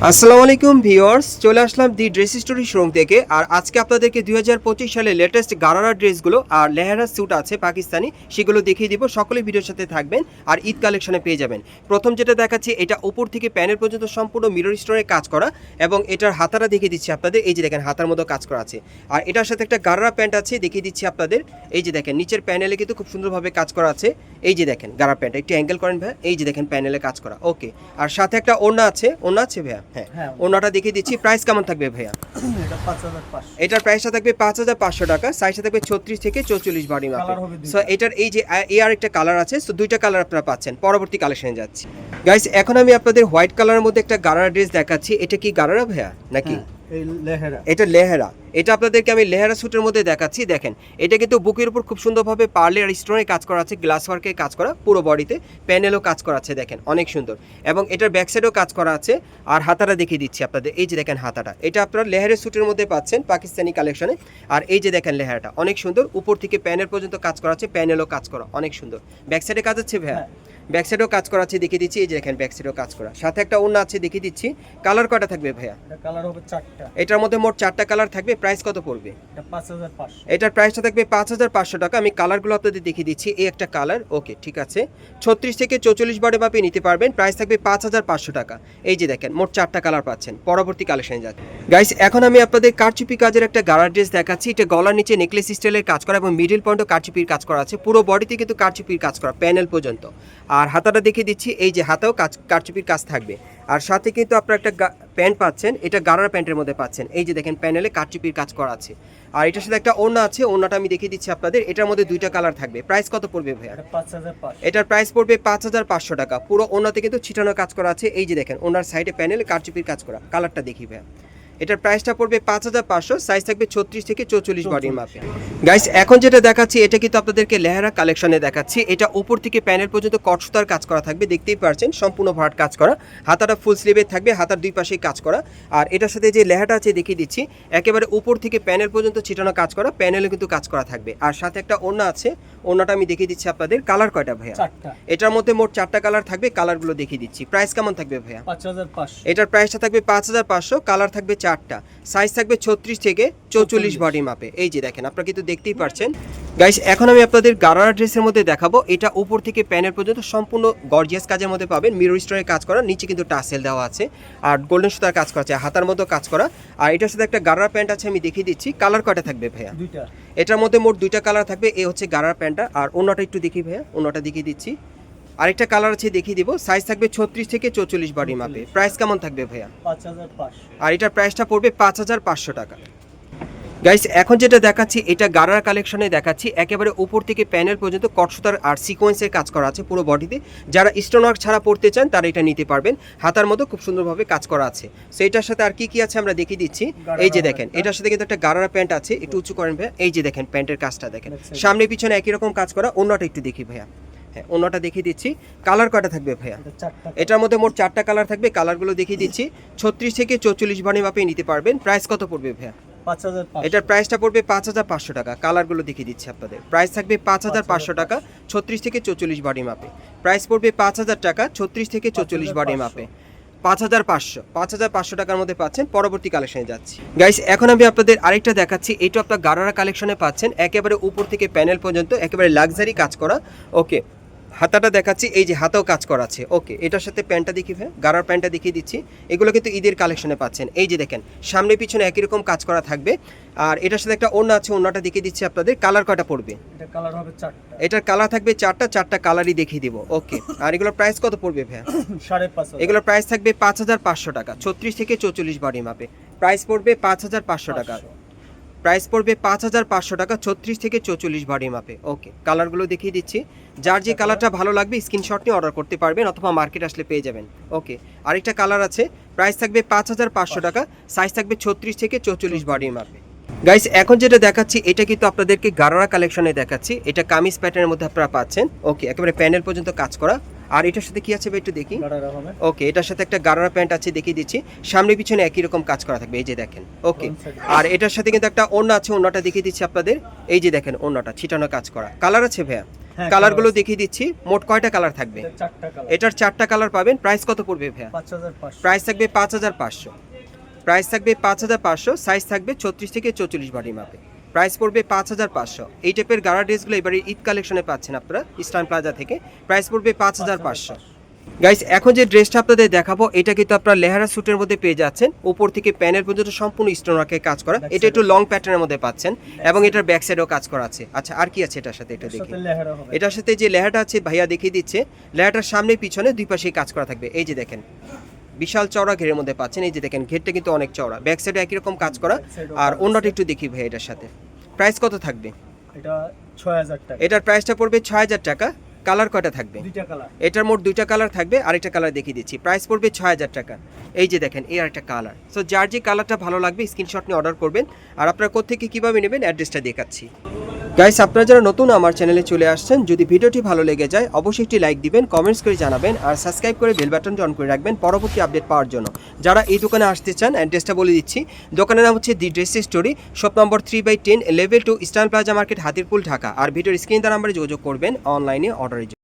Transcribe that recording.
আসসালামু আলাইকুম ভিউয়ার্স, চলে আসলাম দি ড্রেস স্টোরি শোরুম থেকে। আর আজকে আপনাদেরকে 2025 সালে লেটেস্ট গারারা ড্রেসগুলো আর লেহেরা স্যুট আছে পাকিস্তানি, সেগুলো দেখিয়ে দিব। সকলে ভিডিওর সাথে থাকবেন আর ঈদ কালেকশনে পেয়ে যাবেন। প্রথম যেটা দেখাচ্ছি, এটা উপর থেকে প্যানেল পর্যন্ত সম্পূর্ণ মিরর স্টোনে কাজ করা, এবং এটার হাতাটা দেখিয়ে দিচ্ছি আপনাদের। এই যে দেখেন, হাতার মতো কাজ করা আছে। আর এটার সাথে একটা গারারা প্যান্ট আছে, দেখিয়ে দিচ্ছি আপনাদের। এই যে দেখেন, নিচের প্যানেলে কিন্তু খুব সুন্দরভাবে কাজ করা আছে। এই যে দেখেন গারারা প্যান্ট, একটু অ্যাঙ্গেল করেন ভাই। এই যে দেখেন প্যানেলে কাজ করা, ওকে। আর সাথে একটা ওড়না আছে, ওড়না আছে ভাইয়া। হ্যাঁ, ওড়নাটা দেখিয়ে দিচ্ছি। প্রাইস কেমন থাকবে ভাইয়া? এটার প্রাইসটা থাকবে 5500 টাকা। সাইজটা থাকবে 36 থেকে 44 বডি মাপে। সো এটার এই যে আর একটা কালার আছে, সো দুইটা কালার আপনারা পাচ্ছেন। পরবর্তী কালেকশনে যাচ্ছি গাইস। এখন আমি আপনাদের হোয়াইট কালারের মধ্যে একটা গারারা ড্রেস দেখাচ্ছি। এটা কি গারারা ভাইয়া নাকি? এটা লেহেরা। এটা আপনাদেরকে আমি লেহেরা স্যুটের মধ্যে দেখাচ্ছি। দেখেন, এটা কিন্তু বুকের উপর খুব সুন্দরভাবে পার্লে আর স্টোনে কাজ করা আছে, গ্লাস ওয়ার্কে কাজ করা, পুরো বডিতে প্যানেলও কাজ করা আছে। দেখেন অনেক সুন্দর, এবং এটার ব্যাক সাইডেও কাজ করা আছে। আর হাতাটা দেখিয়ে দিচ্ছি আপনাদের। এই যে দেখেন হাতাটা, এটা আপনারা লেহেরের স্যুটের মধ্যে পাচ্ছেন পাকিস্তানি কালেকশনে। আর এই যে দেখেন লেহেরাটা অনেক সুন্দর, উপর থেকে প্যানেল পর্যন্ত কাজ করা আছে, প্যানেলও কাজ করা অনেক সুন্দর। ব্যাক সাইডে কাজ আছে ভাইয়া, ব্যাক সাইডেও কাজ করা আছে, দেখিয়ে দিচ্ছি। এই যে দেখেন ব্যাক সাইডেও কাজ করা, সাথে একটা ওড়না আছে, দেখিয়ে দিচ্ছি। কালার কয়টা থাকবে ভাইয়া? কালার হবে 4টা। এটার মধ্যে মোট 4টা কালার থাকবে। প্রাইস কত পড়বে? এটা 5500। এটার প্রাইসটা থাকবে 5500 টাকা। আমি কালারগুলো আপনাদের দেখিয়ে দিচ্ছি। এই একটা কালার, ওকে ঠিক আছে। 36 থেকে 44 বডি মাপে নিতে পারবেন। প্রাইস থাকবে 5500 টাকা। এই যে দেখেন মোট 4টা কালার পাচ্ছেন। পরবর্তী কালেকশনে যাচ্ছে গাইস। এখন আমি আপনাদের কারচুপি কাজের একটা গারারা ড্রেস দেখাচ্ছি। এটা গলার নিচে নেকলেস স্টাইলের কাজ করা, এবং মিডল পয়েন্টও কারচুপির কাজ করা আছে। পুরো বডিতে কিন্তু কারচুপির কাজ করা, প্যানেল পর্যন্ত। আর হাতাটা দেখিয়ে দিচ্ছি। এই যে হাতাও কারচুপির কাজ থাকবে। আর সাথে কিন্তু আপনারা একটা প্যান্ট পাচ্ছেন, এটা গারারা প্যান্টের মধ্যে পাচ্ছেন। এই যে দেখেন প্যানেলে কারচুপির কাজ করা আছে। আর এটার সাথে একটা ওড়না আছে, ওড়নাটা আমি দেখিয়ে দিচ্ছি আপনাদের। এটার মধ্যে দুইটা কালার থাকবে। প্রাইস কত পড়বে ভাইয়া? 5500। এটার প্রাইস পড়বে 5500 টাকা। পুরো ওড়নাতে কিন্তু ছিটানো কাজ করা আছে। এই যে দেখেন ওড়নার সাইডে প্যানেলে কারচুপির কাজ করা। কালারটা দেখি ভাইয়া। এটার প্রাইসটা পড়বে 5500। সাইজ থাকবে 36 থেকে 44 বডির মাপে। গাইস, এখন যেটা দেখাচ্ছি, এটা কিন্তু আপনাদেরকে লেহেরা কালেকশনে দেখাচ্ছি। এটা উপর থেকে প্যানেল পর্যন্ত কট সুতার কাজ করা থাকবে, দেখতেই পাচ্ছেন সম্পূর্ণ ভরাট কাজ করা। হাতাটা ফুল স্লিভে থাকবে, হাতার দুই পাশেই কাজ করা। আর এটার সাথে যে লেহেরাটা আছে দেখিয়ে দিচ্ছি, একেবারে উপর থেকে প্যানেল পর্যন্ত ছিটানো কাজ করা, প্যানেলে কিন্তু কাজ করা থাকবে। আর সাথে একটা ওড়না আছে, ওড়নাটা আমি দেখিয়ে দিচ্ছি আপনাদের। কালার কয়টা ভাইয়া? 4টা। এটার মধ্যে মোট 4টা কালার থাকবে। কালারগুলো দেখিয়ে দিচ্ছি। প্রাইস কেমন থাকবে ভাইয়া? 5500। এটার প্রাইসটা থাকবে 5500। কালার থাকবে 4টা। সাইজ থাকবে 36 থেকে 44 বডি মাপে। এই যে দেখেন, আপনারা কিন্তু দেখতেই পাচ্ছেন গাইস। এখন আমি আপনাদের গারারা ড্রেসের মধ্যে দেখাবো। এটা উপর থেকে প্যানেল পর্যন্ত সম্পূর্ণ গর্জিয়াস কাজের মধ্যে পাবেন। মিরর স্টোনের কাজ করা, নিচে কিন্তু টাসেল দেওয়া আছে, আর গোল্ডেন সুতার কাজ করা আছে, হাতার মতো কাজ করা। আর এটার সাথে একটা গারারা প্যান্ট আছে, আমি দেখিয়ে দিচ্ছি। কালার কয়টা থাকবে ভাইয়া? 2টা। এটার মধ্যে মোট 2টা কালার থাকবে। এই হচ্ছে গারারা প্যান্টটা। আর ওড়নাটা একটু দেখি ভাইয়া, ওড়নাটা দেখিয়ে দিচ্ছি। আরেকটা কালার আছে, দেখিয়ে দিব। সাইজ থাকবে 36 থেকে 44 বডি মাপে। প্রাইস কেমন থাকবে ভাইয়া? 5500। আর এটার প্রাইসটা পড়বে 5500 টাকা। গাইস, এখন যেটা দেখাচ্ছি, এটা গারারা কালেকশনে দেখাচ্ছি। একেবারে উপর থেকে প্যানেল পর্যন্ত কটসুতার আর সিকোয়েন্সের কাজ করা আছে পুরো বডিতে। যারা স্টোন ওয়ার্ক ছাড়া পড়তে চান তারা এটা নিতে পারবেন। হাতার মতো খুব সুন্দরভাবে কাজ করা আছে। সো এটার সাথে আর কি কি আছে আমরা দেখিয়ে দিচ্ছি। এই যে দেখেন, এটার সাথে কিন্তু একটা গারারা প্যান্ট আছে, একটু উঁচু করেন ভাইয়া। এই যে দেখেন প্যান্টের কাজটা দেখেন, সামনে পিছনে একই রকম কাজ করা। অন্যটা একটু দেখি ভাইয়া। হ্যাঁ, অন্যটা দেখিয়ে দিচ্ছি। কালার কয়টা থাকবে ভাইয়া? এটার মধ্যে মোট 4টা কালার থাকবে। কালারগুলো দেখিয়ে দিচ্ছি। 36 থেকে 44 বডি মাপে নিতে পারবেন। প্রাইস কত পড়বে ভাইয়া? 5500। এটার প্রাইসটা পড়বে 5500 টাকা। কালারগুলো দেখিয়ে দিচ্ছি আপনাদের। প্রাইস থাকবে 5500 টাকা, 36 থেকে 44 বডি মাপে। প্রাইস পড়বে 5000 টাকা, 36 থেকে 44 বডি মাপে। 5500 টাকার মধ্যে পাচ্ছেন। পরবর্তী কালেকশনে যাচ্ছি গাইস। এখন আমি আপনাদের আরেকটা দেখাচ্ছি। এটা আপনার গারারা কালেকশনে পাচ্ছেন। একেবারে উপর থেকে প্যানেল পর্যন্ত একেবারে লাক্সারি কাজ করা, ওকে। হাতাটা দেখাচ্ছি, এই যে হাতাও কাজ করা আছে, ওকে। এটার সাথে প্যান্টটা দেখি ভাই, গারার প্যান্টটা দেখিয়ে দিচ্ছি। এগুলো কিন্তু ঈদের কালেকশনে পাচ্ছেন। এই যে দেখেন, সামনে পিছনে একই রকম কাজ করা থাকবে। আর এটার সাথে একটা ওড়না আছে, ওড়নাটা দেখিয়ে দিচ্ছি আপনাদের। কালার কয়টা পড়বে? এটা কালার হবে 4টা। এটার কালার থাকবে 4টা কালারই দেখিয়ে দিব, ওকে। আর এগুলোর প্রাইস কত পড়বে ভাই? 5500। এগুলোর প্রাইস থাকবে 5500 টাকা, 36 থেকে 44 বডি মাপে। প্রাইস পড়বে 5500 টাকা। প্রাইস পড়বে 5500 টাকা, 36 থেকে 44 বডি মাপে, ওকে। কালারগুলো দেখিয়ে দিচ্ছি। যার যে কালারটা ভালো লাগবে স্ক্রিনশট নিয়ে অর্ডার করতে পারবেন, অথবা মার্কেট আসলে পেয়ে যাবেন, ওকে। আরেকটা কালার আছে। প্রাইস থাকবে 5500 টাকা। সাইজ থাকবে 36 থেকে 44 বডি মাপে। গাইস, এখন যেটা দেখাচ্ছি, এটা কিন্তু আপনাদেরকে গারারা কালেকশনে দেখাচ্ছি। এটা কামিজ প্যাটার্নের মধ্যে আপনারা পাচ্ছেন, ওকে। একেবারে প্যানেল পর্যন্ত কাজ করা। আর এটার সাথে কি আছে ভাই একটু দেখি। ওকে, এটার সাথে একটা গারারা প্যান্ট আছে, দেখিয়ে দিচ্ছি। সামনে পিছনে একই রকম কাজ করা থাকবে, এই যে দেখেন, ওকে। আর এটার সাথে কিন্তু একটা ওড়না আছে, ওড়নাটা দেখিয়ে দিচ্ছি আপনাদের। এই যে দেখেন ওড়নাটা ছিটানো কাজ করা। কালার আছে ভাইয়া? হ্যাঁ, কালারগুলো colour আছে। দেখিয়ে দিচ্ছি। মোট কয়টা কালার থাকবে? এটা চারটা কালার। এটার 4টা কালার পাবেন। প্রাইস কত পড়বে ভাইয়া? 5500। প্রাইস থাকবে 5500। প্রাইস থাকবে 5500। সাইজ থাকবে 36 থেকে 44 বডি মাপে। প্রাইস পড়বে 5500। এই টাইপের গাড়া ড্রেসগুলো এবারে ঈদ কালেকশনে পাচ্ছেন আপনারা ইস্টার্ন প্লাজা থেকে। প্রাইস পড়বে 5500। গাইস, এখন যে ড্রেসটা আপনাদের দেখাবো এটা কিন্তু আপনারা লেহেরা স্যুটের মধ্যে পেয়ে যাচ্ছেন। উপর থেকে প্যানেল পর্যন্ত সম্পূর্ণ স্টোন ওয়ার্কে কাজ করা। এটা একটু লং প্যাটার্নের মধ্যে পাচ্ছেন এবং এটার ব্যাক সাইডেও কাজ করা আছে। আচ্ছা, আর কি আছে এটার সাথে এটা এর দেখি। সাথে লেহেরা হবে। এটার সাথে যে লেহাটা আছে ভাইয়া দেখিয়ে দিচ্ছে। লেহাটার সামনে পিছনে দুই পাশেই কাজ করা থাকবে। এই যে দেখেন, বিশাল চওড়া ঘেরের মধ্যে পাচ্ছেন। এই যে দেখেন, ঘেরটা কিন্তু অনেক চওড়া। ব্যাক সাইডে একই রকম কাজ করা। আর অন্যটা একটু দেখি ভাই এটার সাথে। প্রাইস কত থাকবে? এটা 6000 টাকা। এটার প্রাইসটা পড়বে 6000 টাকা। কালার কয়টা থাকবে? দুইটা কালার। এটার মোট দুইটা কালার থাকবে। আরেকটা কালার দেখিয়ে দিচ্ছি। প্রাইস পড়বে 6000 টাকা। এই যে দেখেন, এই আরেকটা কালার। সো যার যে কালারটা ভালো লাগবে স্ক্রিনশট নিয়ে অর্ডার করবেন। আর আপনারা কোত্থেকে কীভাবে নেবেন অ্যাড্রেসটা দেখাচ্ছি। গাইস, আপনারা যারা নতুন আমার চ্যানেলে চলে আসছেন, যদি ভিডিওটি ভালো লেগে যায় অবশ্যই একটি লাইক দিবেন, কমেন্টস করে জানাবেন আর সাবস্ক্রাইব করে বেল বাটনটি অন করে রাখবেন পরবর্তী আপডেট পাওয়ার জন্য। যারা এই দোকানে আসতে চান অ্যাড্রেসটা বলে দিচ্ছি। দোকানের নাম হচ্ছে the dress story, shop number 3/10, level 2, Eastern Plaza market, Hatirpool, Dhaka. আর ভিডিওর স্ক্রিন দ্বারা নাম্বারে যোগাযোগ করবেন অনলাইনে অর্ডারের জন্য।